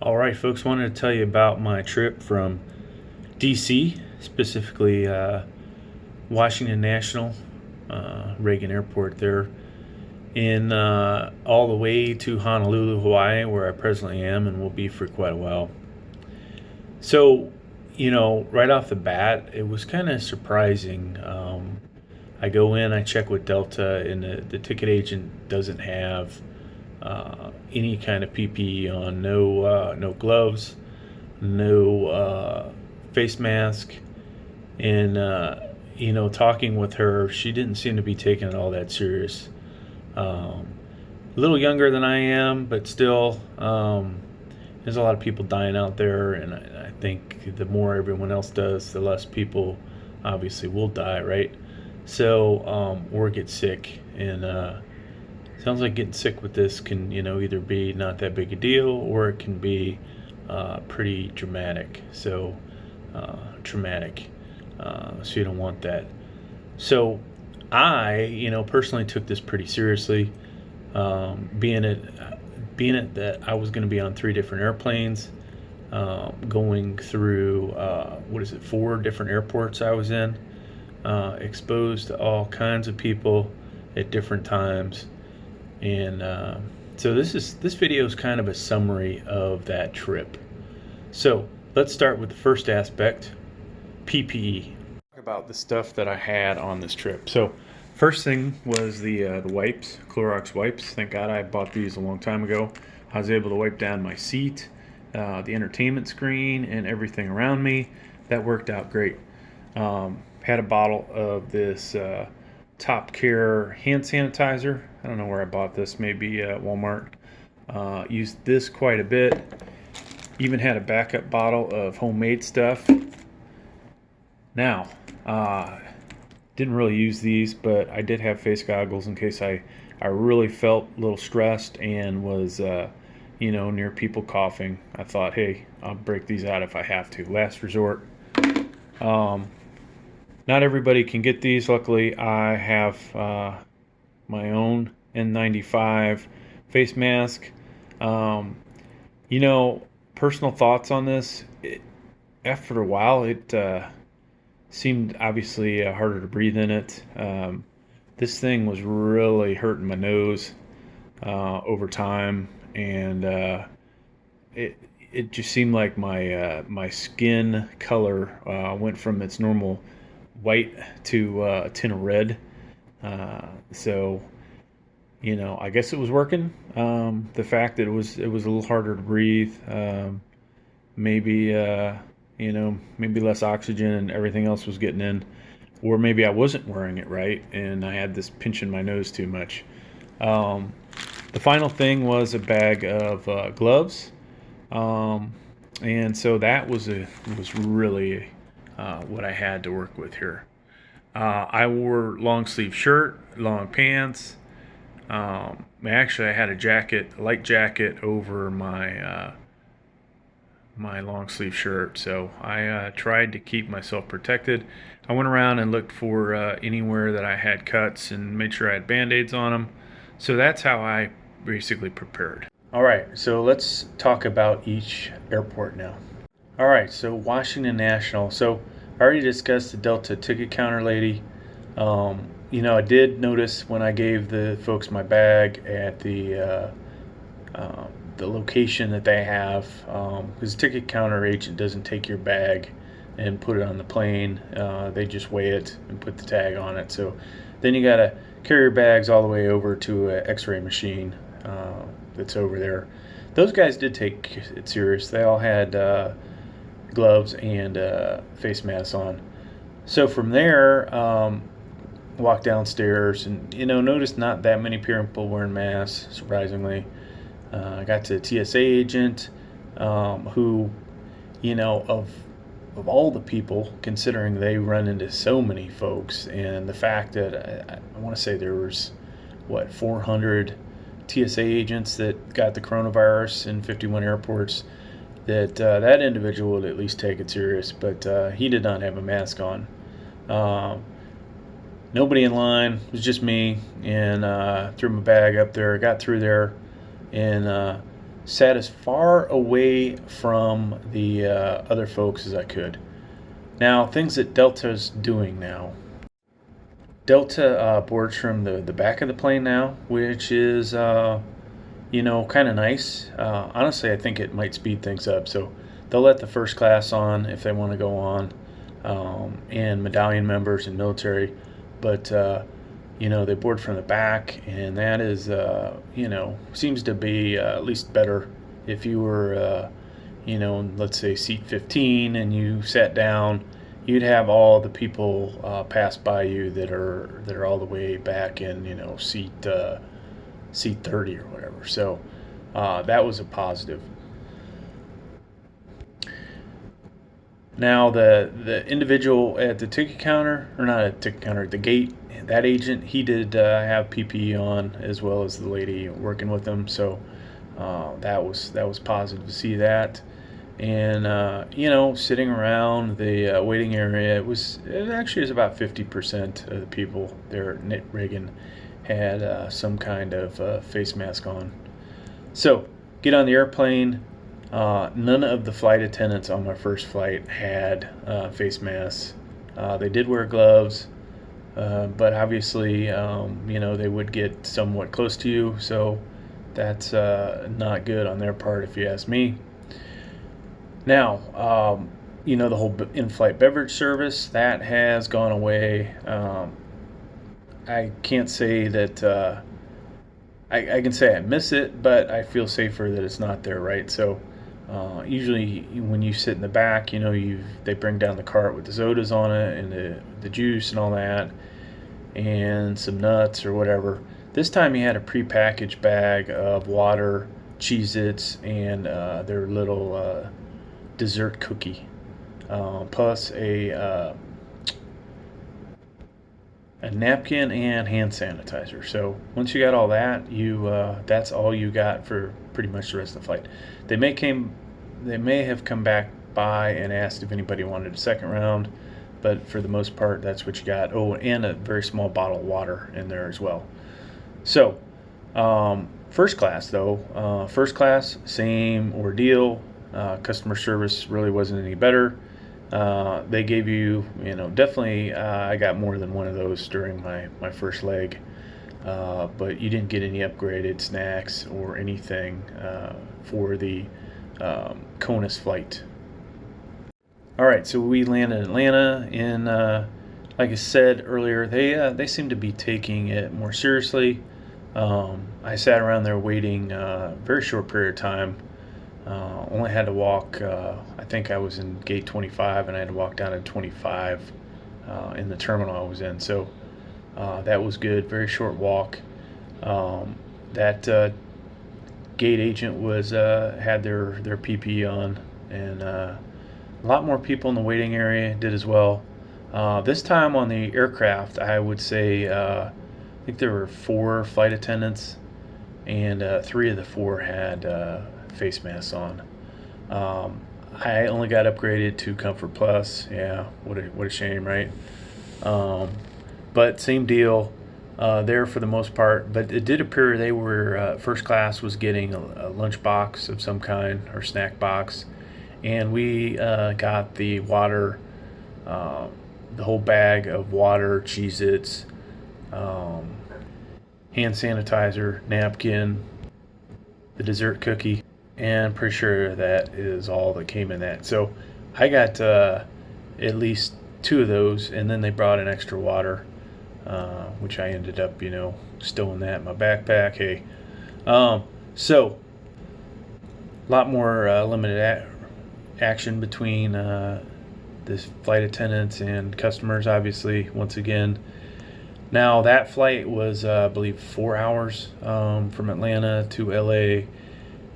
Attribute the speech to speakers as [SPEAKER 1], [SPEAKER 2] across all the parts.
[SPEAKER 1] All right, folks, wanted to tell you about my trip from DC, specifically Washington National, Reagan Airport there, in all the way to Honolulu, Hawaii, where I presently am and will be for quite a while. So, right off the bat, it was kind of surprising. I go in, I check with Delta, and the ticket agent doesn't have any kind of PPE on. No gloves, no face mask, and talking with her, she didn't seem to be taking it all that serious. A little younger than I am, but still, there's a lot of people dying out there, and I think the more everyone else does, the less people obviously will die, right? So, or get sick, and sounds like getting sick with this can, either be not that big a deal, or it can be pretty dramatic. So, traumatic. So you don't want that. So, personally took this pretty seriously. Being it that I was going to be on 3 different airplanes, going through 4 different airports I was in, exposed to all kinds of people at different times, and so this video is kind of a summary of that trip. So let's start with the first aspect, PPE. Talk about the stuff that I had on this trip. So first thing was the wipes, Clorox wipes. Thank God I bought these a long time ago. I was able to wipe down my seat, the entertainment screen, and everything around me. That worked out great. Had a bottle of this Top Care hand sanitizer. I don't know where I bought this, maybe at Walmart. Used this quite a bit. Even had a backup bottle of homemade stuff. Now, didn't really use these, but I did have face goggles in case I really felt a little stressed and was, near people coughing. I thought, hey, I'll break these out if I have to. Last resort. Not everybody can get these. Luckily, I have my own N95 face mask. Personal thoughts on this. After a while, it seemed obviously harder to breathe in it. This thing was really hurting my nose over time, and it just seemed like my skin color went from its normal white to a tint of red. So, I guess it was working. The fact that it was a little harder to breathe, maybe less oxygen and everything else was getting in, or maybe I wasn't wearing it right and I had this pinch in my nose too much. The final thing was a bag of gloves, and so that was really what I had to work with here. I wore long sleeve shirt, long pants. Actually, I had a light jacket over my my long sleeve shirt, so I tried to keep myself protected. I went around and looked for anywhere that I had cuts and made sure I had band-aids on them. So that's how I basically prepared. All right, so let's talk about each airport now. All right, so Washington National. So I already discussed the Delta ticket counter lady. I did notice when I gave the folks my bag at the location that they have, because the ticket counter agent doesn't take your bag and put it on the plane. They just weigh it and put the tag on it. So then you got to carry your bags all the way over to an x-ray machine that's over there. Those guys did take it serious. They all had gloves and face masks on. So from there, walked downstairs and noticed not that many people wearing masks, surprisingly. I got to the TSA agent, who, of all the people, considering they run into so many folks, and the fact that I want to say there was 400 TSA agents that got the coronavirus in 51 airports, that that individual would at least take it serious, but he did not have a mask on. Nobody in line, it was just me, and threw my bag up there, got through there, and sat as far away from the other folks as I could. Now, things that Delta's doing now. Delta boards from the back of the plane now, which is, kind of nice. Honestly, I think it might speed things up. So they'll let the first class on if they want to go on, and medallion members and military. But, they board from the back, and that is, seems to be at least better. If you were, let's say seat 15 and you sat down, you'd have all the people pass by you that are all the way back in, seat 30 or whatever. So that was a positive. Now the individual at the ticket counter, or not at the ticket counter, at the gate, that agent, he did have PPE on, as well as the lady working with him. So that was positive to see that. And sitting around the waiting area, it actually was about 50% of the people there at Reagan had some kind of face mask on. So get on the airplane. None of the flight attendants on my first flight had face masks. They did wear gloves, but obviously, they would get somewhat close to you, so that's not good on their part, if you ask me. Now, the whole in-flight beverage service, that has gone away. I can't say that I can say I miss it, but I feel safer that it's not there, right? So usually when you sit in the back, they bring down the cart with the sodas on it and the juice and all that, and some nuts or whatever. This time he had a prepackaged bag of water, Cheez-Its, and their little dessert cookie, plus a napkin and hand sanitizer. So once you got all that, that's all you got for pretty much the rest of the flight. They may have come back by and asked if anybody wanted a second round, but for the most part, that's what you got. Oh, and a very small bottle of water in there as well. So first class, though, same ordeal. Customer service really wasn't any better. They gave you, definitely I got more than one of those during my first leg, but you didn't get any upgraded snacks or anything for the CONUS flight. All right, so we landed in Atlanta, and like I said earlier, they seem to be taking it more seriously. I sat around there waiting a very short period of time. Only had to walk, I think I was in gate 25, and I had to walk down to 25 in the terminal I was in. So that was good, very short walk. That gate agent had their PPE on, and a lot more people in the waiting area did as well. This time on the aircraft, I would say I think there were 4 flight attendants, and 3 of the 4 had face masks on. I only got upgraded to Comfort Plus. Yeah, what a shame, right? But same deal there for the most part. But it did appear they were first class was getting a lunch box of some kind, or snack box, and we got the water, the whole bag of water, Cheez-Its, hand sanitizer, napkin, the dessert cookie, and pretty sure that is all that came in that. So I got at least 2 of those, and then they brought in extra water, which I ended up, stowing that in my backpack. Hey, so a lot more limited action between this flight attendants and customers, obviously, once again. Now that flight was, I believe, 4 hours from Atlanta to LA,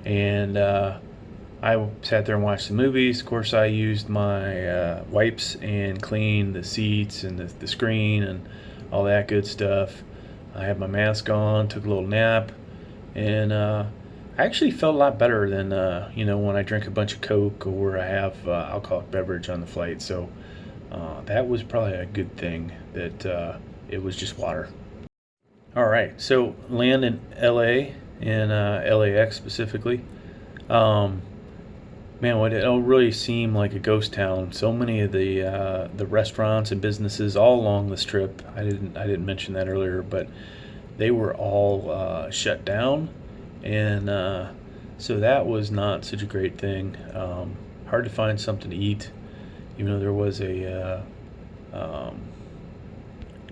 [SPEAKER 1] and I sat there and watched the movies. Of course, I used my wipes and cleaned the seats and the screen and all that good stuff. I had my mask on, took a little nap, and I actually felt a lot better than when I drink a bunch of Coke or I have alcoholic beverage on the flight. So that was probably a good thing that it was just water. All right, so land in LA, in LAX specifically. Man, it'll really seem like a ghost town. So many of the restaurants and businesses all along this trip. I didn't mention that earlier, but they were all shut down, and so that was not such a great thing. Hard to find something to eat, even though there was a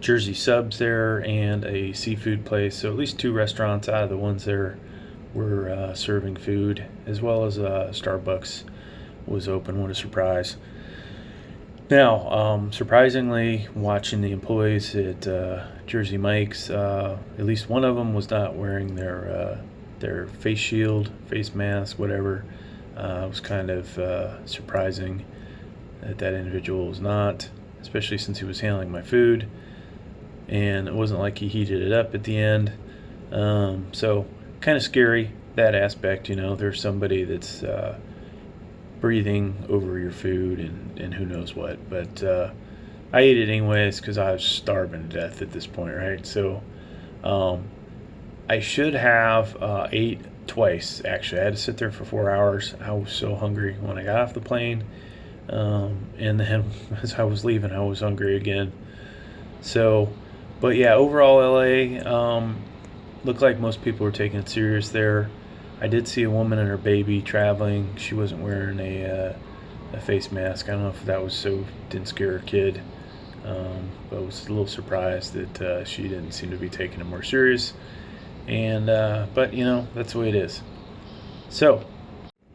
[SPEAKER 1] Jersey Subs there and a seafood place. So at least two restaurants out of the ones there were serving food, as well as Starbucks was open. What a surprise. Now, surprisingly, watching the employees at Jersey Mike's, at least one of them was not wearing their face shield, face mask, whatever. It was kind of surprising that individual was not, especially since he was handling my food, and it wasn't like he heated it up at the end. So kind of scary, that aspect. There's somebody that's breathing over your food and who knows what. But I ate it anyways because I was starving to death at this point, right? So I should have ate twice, actually. I had to sit there for 4 hours. I was so hungry when I got off the plane. And then as I was leaving, I was hungry again. So, but yeah, overall LA looked like most people were taking it serious there. I did see a woman and her baby traveling. She wasn't wearing a face mask. I don't know if that was so didn't scare her kid, but I was a little surprised that she didn't seem to be taking it more serious. And but that's the way it is. So,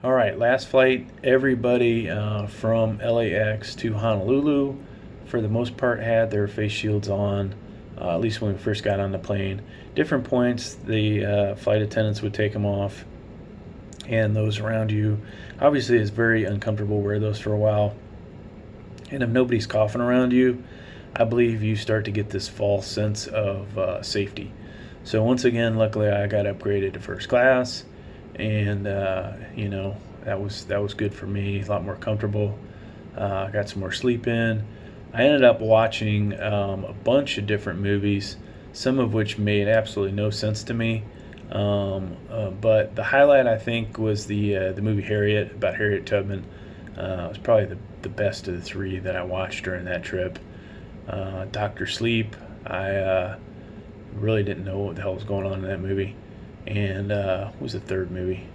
[SPEAKER 1] all right, last flight. Everybody from LAX to Honolulu, for the most part, had their face shields on. At least when we first got on the plane. Different points, the flight attendants would take them off, and those around you, obviously it's very uncomfortable to wear those for a while. And if nobody's coughing around you, I believe you start to get this false sense of safety. So once again, luckily I got upgraded to first class, and that was good for me. A lot more comfortable. Got some more sleep in. I ended up watching a bunch of different movies, some of which made absolutely no sense to me. But the highlight, I think, was the movie Harriet, about Harriet Tubman. It was probably the best of the three that I watched during that trip. Dr. Sleep, I really didn't know what the hell was going on in that movie. And what was the third movie?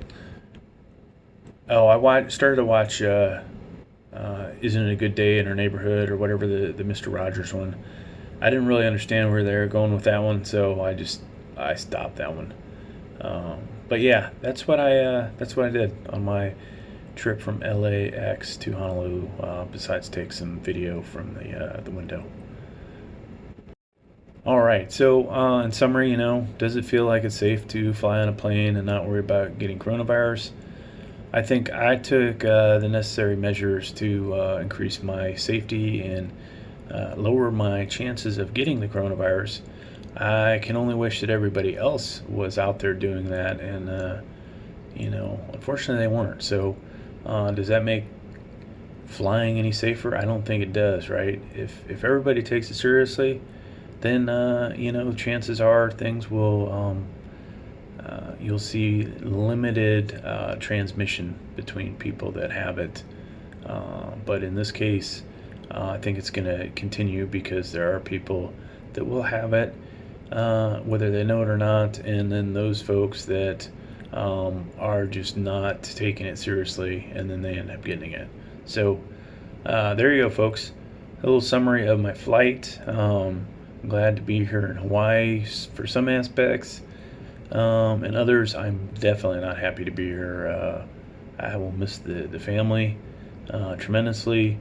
[SPEAKER 1] Oh, started to watch Isn't It a Good Day in Our Neighborhood, or whatever, the Mr. Rogers one. I didn't really understand where they were going with that one, so I stopped that one. But yeah, that's what I did on my trip from LAX to Honolulu. Besides take some video from the window. All right, so in summary, does it feel like it's safe to fly on a plane and not worry about getting coronavirus? I think I took the necessary measures to increase my safety and lower my chances of getting the coronavirus. I can only wish that everybody else was out there doing that, and unfortunately they weren't. So does that make flying any safer? I don't think it does, right? If everybody takes it seriously, then chances are things will you'll see limited transmission between people that have it. But in this case, I think it's going to continue because there are people that will have it, whether they know it or not, and then those folks that are just not taking it seriously, and then they end up getting it. So there you go, folks. A little summary of my flight. I'm glad to be here in Hawaii for some aspects. And others, I'm definitely not happy to be here. I will miss the family tremendously,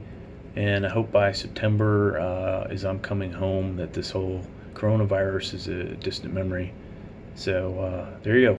[SPEAKER 1] and I hope by September, as I'm coming home, that this whole coronavirus is a distant memory. So there you go.